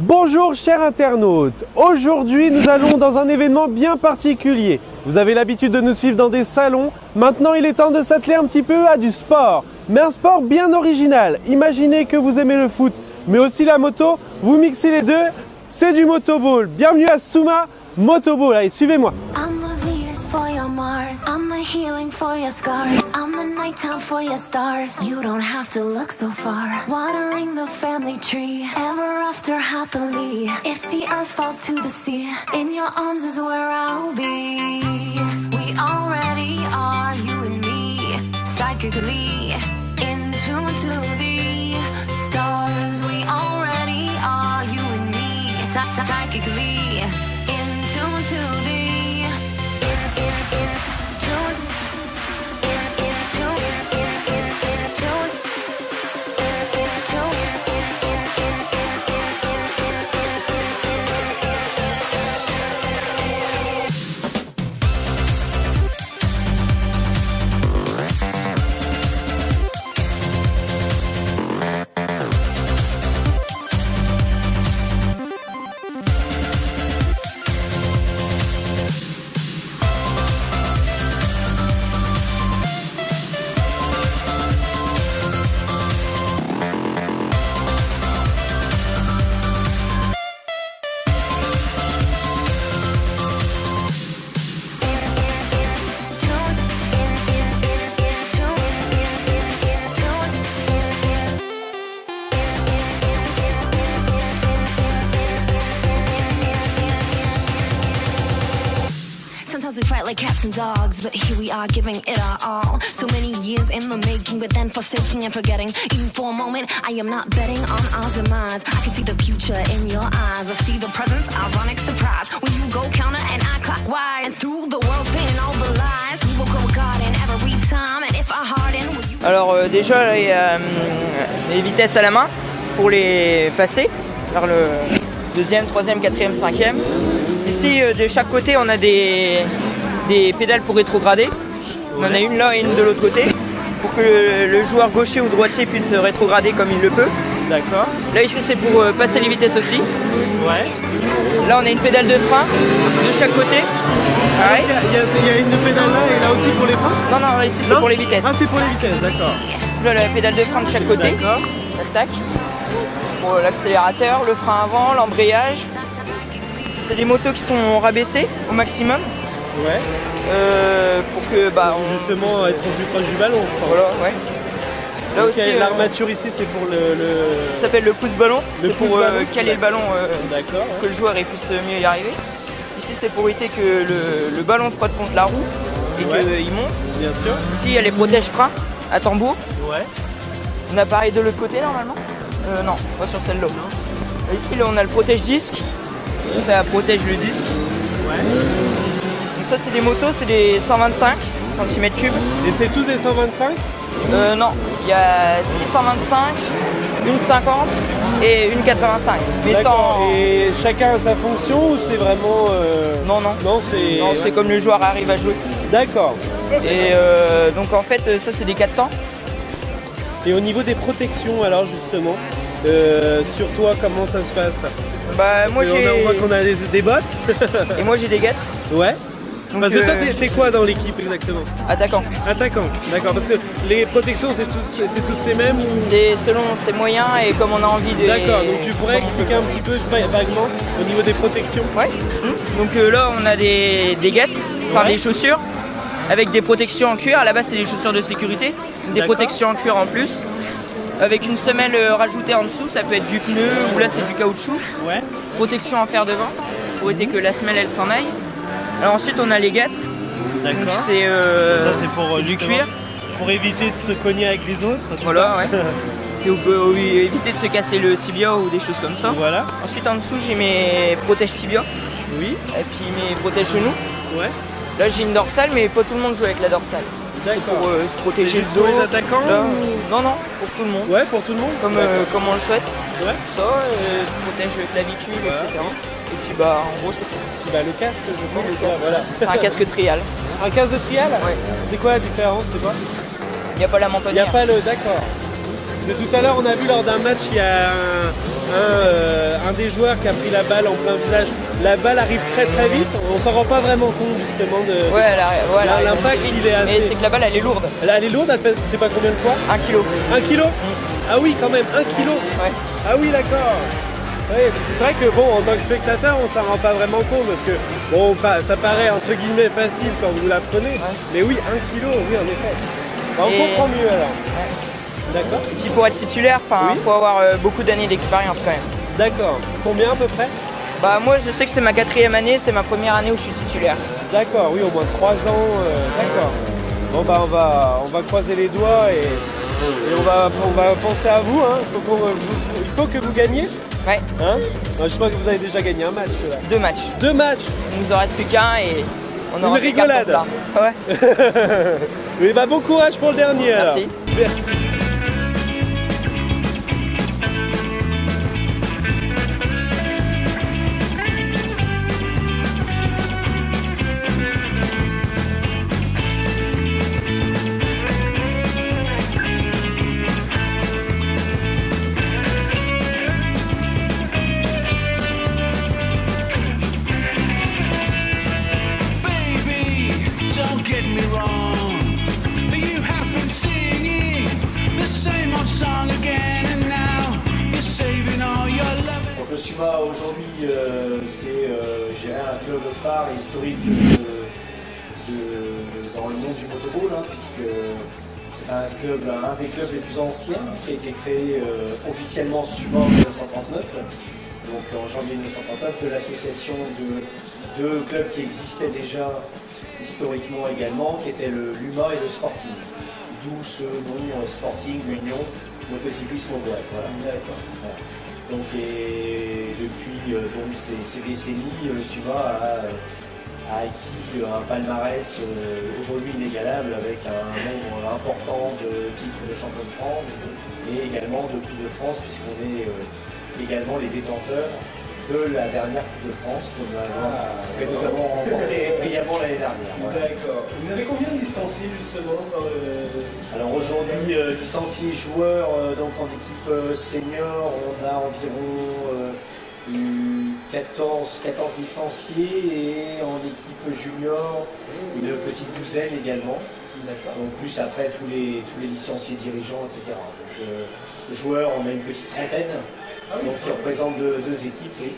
Bonjour chers internautes, aujourd'hui nous allons dans un événement bien particulier. Vous avez l'habitude de nous suivre dans des salons, maintenant il est temps de s'atteler un petit peu à du sport. Mais un sport bien original, imaginez que vous aimez le foot, mais aussi la moto, vous mixez les deux, c'est du motoball. Bienvenue à Souma Motoball, allez suivez-moi. For your Mars, I'm the healing for your scars. I'm the nighttime for your stars. You don't have to look so far. Watering the family tree, ever after happily. If the earth falls to the sea, in your arms is where I'll be. We already are, you and me, psychically in tune to the stars. We already are, you and me, psychically in tune to the Sometimes we fight like cats and dogs, but here we are giving it our all. So many years in the making, but then forsaking and forgetting. Even for a moment, I am not betting on our demise. I can see the future in your eyes. I see the presence, ironic surprise. When you go counter and I clockwise. And through the world's pain and all the lies, we will grow a garden every time. And if I harden, will you... Alors déjà, il y a les vitesses à la main pour les passer vers le deuxième, troisième, quatrième, cinquième. Ici, de chaque côté, on a des pédales pour rétrograder. On en a une là et une de l'autre côté pour que le joueur gaucher ou droitier puisse rétrograder comme il le peut. D'accord. Là ici, c'est pour passer les vitesses aussi. Ouais. Là, on a une pédale de frein de chaque côté. Pareil. Il y a une pédale là et là aussi pour les freins? Non, non, ici c'est pour les vitesses. Ah, c'est pour les vitesses, d'accord. Là, la pédale de frein de chaque côté. D'accord. Tac, tac. Pour l'accélérateur, le frein avant, l'embrayage. C'est des motos qui sont rabaissées au maximum. Ouais. Pour que justement être plus proche du ballon, je crois. Voilà, ouais. Là donc, aussi, l'armature ici, c'est pour le. Ça s'appelle le pouce-ballon. C'est pour caler le ballon, d'accord, que le joueur puisse mieux y arriver. Ici, c'est pour éviter que le ballon frotte contre la roue et qu'il monte. Bien sûr. Ici, il y a les protège-freins à tambour. Ouais. On a pareil de l'autre côté normalement. Non, pas sur celle-là. Ici, là, on a le protège-disque. Ça protège le disque. Ouais. Donc ça, c'est des motos, c'est des 125 cm3. Et c'est tous des 125? Non, il y a 625, une 50 et une 85. Mais sans... Et chacun a sa fonction ou c'est vraiment... Non, non. Non, c'est comme le joueur arrive à jouer. D'accord. Et donc en fait, ça c'est des 4 temps. Et au niveau des protections alors justement, sur toi comment ça se passe? Bah moi on voit qu'on a des bottes. Et moi j'ai des guêtres. Ouais. Donc, parce que toi t'es quoi dans l'équipe exactement? Attaquant. Attaquant, d'accord, parce que les protections c'est tous les mêmes ou... C'est selon ses moyens et comme on a envie de... D'accord, donc tu pourrais expliquer un petit peu vaguement au niveau des protections? Ouais. Donc là on a des guêtres, enfin des chaussures avec des protections en cuir. À la base c'est des chaussures de sécurité, des protections en cuir en plus. Avec une semelle rajoutée en dessous, ça peut être du pneu ou là c'est du caoutchouc. Ouais. Protection en fer devant pour éviter que la semelle elle s'en aille. Alors ensuite on a les guêtres. D'accord. Ça c'est pour du cuir. Pour éviter de se cogner avec les autres. Voilà, ouais. Et on peut éviter de se casser le tibia ou des choses comme ça. Voilà. Ensuite en dessous j'ai mes protèges tibia. Oui. Et puis mes protèges genoux. Ouais. Là j'ai une dorsale mais pas tout le monde joue avec la dorsale. D'accord. Pour se protéger le dos. Pour les attaquants là, non, non, pour tout le monde. Ouais, pour tout le monde. Comme on le souhaite. Ouais. Ça, protège clavicule, etc. Et puis en gros c'est tout. Bah, le casque, je pense. Le casque. Voilà. C'est un casque trial. Un casque de trial? Ouais. C'est quoi la différence? C'est quoi? Il n'y a pas la Il n'y a mentonnière. pas le... D'accord. Parce que tout à l'heure, on a vu lors d'un match, il y a un des joueurs qui a pris la balle en plein visage. La balle arrive très très vite, on s'en rend pas vraiment compte justement de Ouais, l'impact il est assez... Mais c'est que la balle elle est lourde. Elle est lourde, elle fait je sais pas combien de fois. 1 kilo. 1 kilo Ah oui quand même, 1 kilo. Ouais. Ah oui d'accord. Ouais, c'est vrai que bon, en tant que spectateur, on s'en rend pas vraiment compte parce que bon, ça paraît entre guillemets facile quand vous l'apprenez. Mais oui, 1 kilo, oui en effet. Bah, on comprend mieux alors. D'accord. Et puis pour être titulaire, Oui. faut avoir beaucoup d'années d'expérience quand même. D'accord. Combien à peu près? Bah moi je sais que c'est ma 4e année, c'est ma première année où je suis titulaire. D'accord, oui, au moins 3 ans. D'accord. Bon bah on va croiser les doigts et on va penser à vous. Hein. Il faut que vous gagniez. Ouais. Hein, je crois que vous avez déjà gagné un match. Là. 2 matchs. 2 matchs. Il nous en reste plus qu'un et on aura Une fait carton rigolade. plein. Ouais. Oui, bah bon courage pour le dernier. Merci. Alors. Merci. Don't get me wrong, you have been singing the same old song again, and now you're saving all your love. Donc le SUMA aujourd'hui, c'est gérer un club phare et historique dans le monde du motoball, hein, puisque c'est un des clubs les plus anciens qui a été créé officiellement SUMA en 1939. Donc en janvier 1939, de l'association de deux clubs qui existaient déjà historiquement également, qui étaient le LUMA et le Sporting. D'où ce nom Sporting, l'Union Motocyclisme Auboise. Voilà. Voilà. Donc et depuis ces décennies, le SUMA a acquis un palmarès aujourd'hui inégalable avec un nombre important de titres de champion de France et également de Coupe de France puisqu'on est également les détenteurs de la dernière Coupe de France que nous avons remportée brillamment l'année dernière. Voilà. D'accord. Vous avez combien de licenciés justement dans le... Alors aujourd'hui, licenciés joueurs donc en équipe senior, on a environ 14 licenciés et en équipe junior, une petite douzaine également. Donc plus après tous les licenciés dirigeants, etc. Donc, joueurs, on a une petite trentaine. Donc qui représente deux équipes. Oui.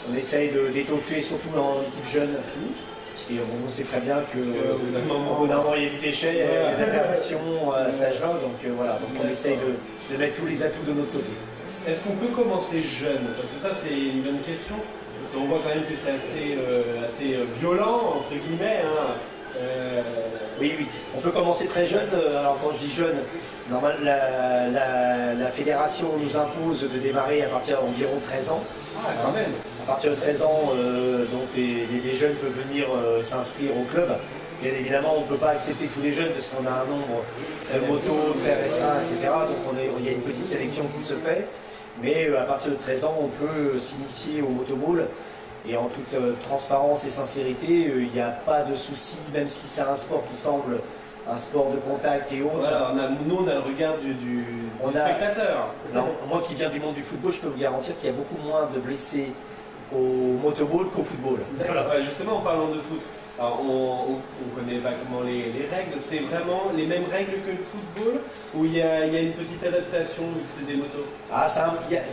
On essaye d'étoffer surtout en équipe jeune, parce qu'on sait très bien qu'au bout d'un moment il y a du déchet, il y a de la perdition à cet âge-là, donc voilà, donc on essaye de mettre tous les atouts de notre côté. Est-ce qu'on peut commencer jeune? Parce que ça c'est une bonne question, parce qu'on voit quand même que c'est assez violent, entre guillemets. Hein. Oui, on peut commencer très jeune. Alors quand je dis jeune, normalement la fédération nous impose de démarrer à partir d'environ 13 ans. Ah, quand même. À partir de 13 ans, donc les jeunes peuvent venir s'inscrire au club. Bien évidemment, on ne peut pas accepter tous les jeunes parce qu'on a un nombre de motos très restreint, etc. Donc il y a une petite sélection qui se fait. Mais à partir de 13 ans, on peut s'initier au motoball. Et en toute transparence et sincérité, il n'y a pas de souci, même si c'est un sport qui semble un sport de contact et autres. Voilà, nous on a le regard du spectateur. Alors, moi qui viens du monde du football, je peux vous garantir qu'il y a beaucoup moins de blessés au motoball qu'au football. Voilà. Ouais, justement en parlant de foot, alors on connaît vaguement les règles, c'est vraiment les mêmes règles que le football ou il y a une petite adaptation vu que c'est des motos?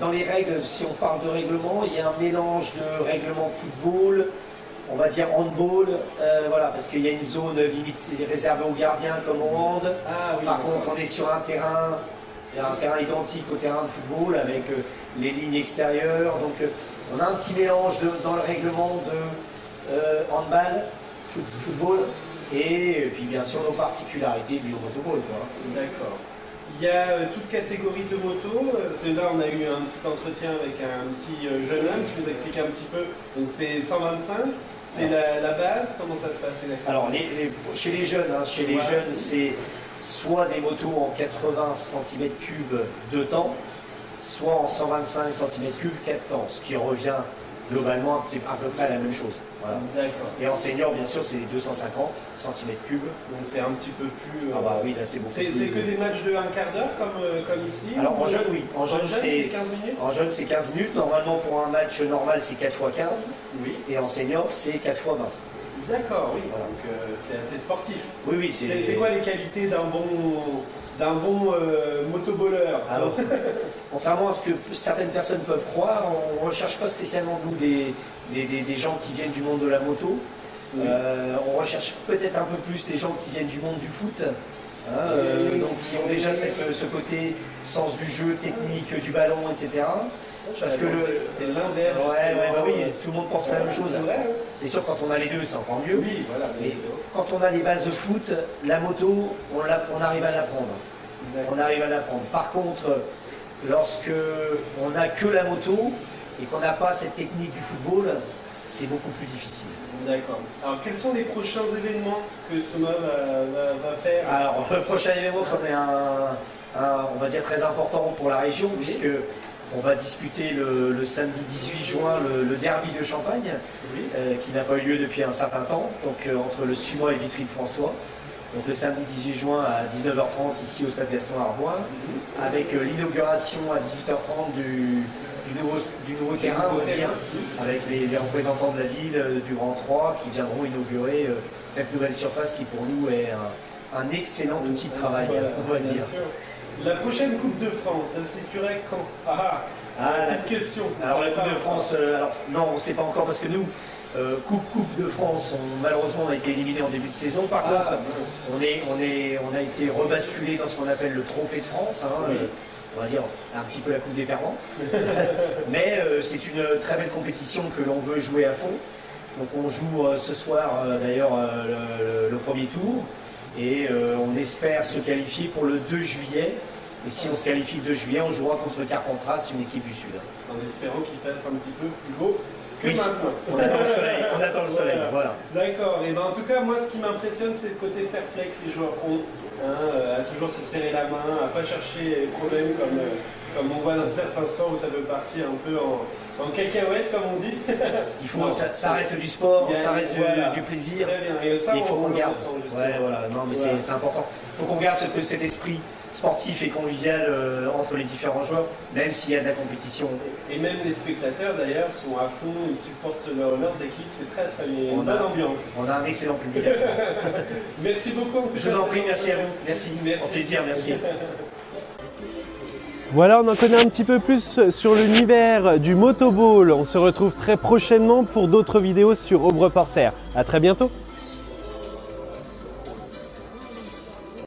Dans les règles, si on parle de règlement, il y a un mélange de règlement football, on va dire handball, voilà, parce qu'il y a une zone limitée réservée aux gardiens comme au hand. Ah, oui, par contre, on est sur un terrain identique au terrain de football avec les lignes extérieures. Donc on a un petit mélange dans le règlement de handball, football et puis bien sûr nos particularités liées au motoball. D'accord. Il y a toute catégorie de motos. Là, on a eu un petit entretien avec un petit jeune homme qui nous explique un petit peu. Donc c'est 125. C'est la base. Comment ça se passe exactement? Alors chez les jeunes, jeunes, c'est soit des motos en 80 cm3 2 temps, soit en 125 cm3 4 temps, ce qui revient globalement à peu près la même chose. Voilà. D'accord. Et en senior, bien sûr, c'est 250 cm3. Donc c'est un petit peu plus. Ah bah oui, là c'est beaucoup C'est plus. que des matchs de un quart d'heure comme ici. Alors en ou- jeune, oui. En jeune, c'est 15 minutes. en jeune, c'est 15 minutes. Normalement, pour un match normal, c'est 4 x 15. Oui. Et en senior, c'est 4 x 20. D'accord, oui. Voilà. Donc c'est assez sportif. Oui, oui, C'est quoi les qualités d'un bon motoballeur? Alors, contrairement à ce que certaines personnes peuvent croire, on ne recherche pas spécialement nous des gens qui viennent du monde de la moto. Oui. On recherche peut-être un peu plus des gens qui viennent du monde du foot, hein, donc qui ont déjà ce côté sens du jeu, technique du ballon, etc. Parce que c'était l'inverse. bah oui, tout le monde pense à la même chose. C'est vrai, hein. C'est sûr, quand on a les deux, c'est encore mieux. Oui, voilà. Mais quand on a les bases de foot, la moto, on arrive à l'apprendre. On arrive à l'apprendre. Par contre, lorsque on n'a que la moto et qu'on n'a pas cette technique du football, c'est beaucoup plus difficile. D'accord. Alors, quels sont les prochains événements que Soma va faire? Alors, le prochain événement, c'en est on va dire très important pour la région, puisque on va disputer le samedi 18 juin le derby de Champagne, qui n'a pas eu lieu depuis un certain temps, donc entre le Sumois et Vitry-de-François. Donc le samedi 18 juin à 19h30 ici au Stade Gaston-Arbois, avec l'inauguration à 18h30 du nouveau terrain, on va dire, avec les représentants de la ville, du Grand 3, qui viendront inaugurer cette nouvelle surface qui pour nous est un excellent outil de travail, on va Bien dire. sûr. La prochaine Coupe de France, elle se situerait quand? Petite question. Alors la Coupe de France, non, on ne sait pas encore parce que nous, Coupe de France, malheureusement on a été éliminé en début de saison. Par contre, on a été rebasculé dans ce qu'on appelle le Trophée de France, hein, on va dire un petit peu la Coupe des Perdants. Mais c'est une très belle compétition que l'on veut jouer à fond. Donc on joue ce soir d'ailleurs le premier tour et on espère se qualifier pour le 2 juillet. Et si on se qualifie le 2 juillet, on jouera contre Carpentras, une équipe du Sud. En espérant qu'il fasse un petit peu plus beau que Oui, maintenant. on attend le soleil, voilà. D'accord. Et ben en tout cas, moi, ce qui m'impressionne, c'est le côté fair play que les joueurs ont, hein, à toujours se serrer la main, à pas chercher les problèmes comme on voit dans certains sports où ça peut partir un peu en cacahuète, comme on dit. Il faut, ça reste du sport, Il y a- ça reste voilà. du plaisir. Très bien. Et ça, il faut on qu'on le garde. ressent, justement. Ouais, voilà. Non, mais Voilà. c'est important. Il faut qu'on garde cet esprit sportif et convivial entre les différents joueurs, même s'il y a de la compétition. Et même les spectateurs, d'ailleurs, sont à fond, ils supportent leurs équipes. C'est très très bien. Une bonne ambiance. On a un excellent public. Merci beaucoup. En tout Je cas, vous en prie, c'est merci à vous. gentil. Merci. Au plaisir, merci. Voilà, on en connaît un petit peu plus sur l'univers du motoball. On se retrouve très prochainement pour d'autres vidéos sur Aube Reporter. À très bientôt.